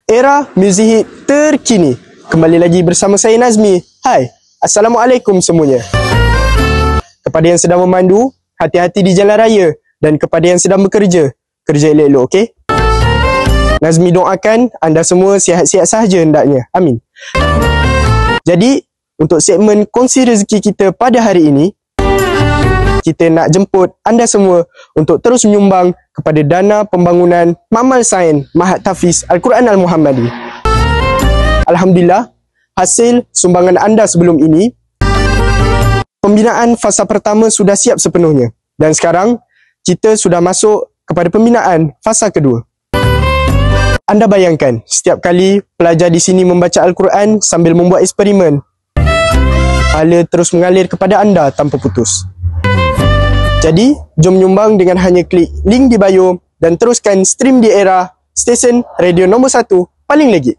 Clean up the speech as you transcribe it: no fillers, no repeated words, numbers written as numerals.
Era muzik hit terkini. Kembali lagi bersama saya Nazmi. Hai, Assalamualaikum semuanya. Kepada yang sedang memandu, hati-hati di jalan raya. Dan kepada yang sedang bekerja, kerja elok-elok, okey? Nazmi doakan anda semua sihat-sihat sahaja hendaknya. Amin. Jadi, untuk segmen kongsi rezeki kita pada hari ini, kita nak jemput anda semua untuk terus menyumbang kepada dana pembangunan Makmal Sains Mahat Tahfiz Al-Quran Al-Muhammadi. Alhamdulillah, hasil sumbangan anda sebelum ini, pembinaan fasa pertama sudah siap sepenuhnya. Dan sekarang, kita sudah masuk kepada pembinaan fasa kedua. Anda bayangkan, setiap kali pelajar di sini membaca Al-Quran sambil membuat eksperimen, pahala terus mengalir kepada anda tanpa putus. Jadi, jom menyumbang dengan hanya klik link di bio dan teruskan stream di Era, stesen radio nombor 1 paling legit.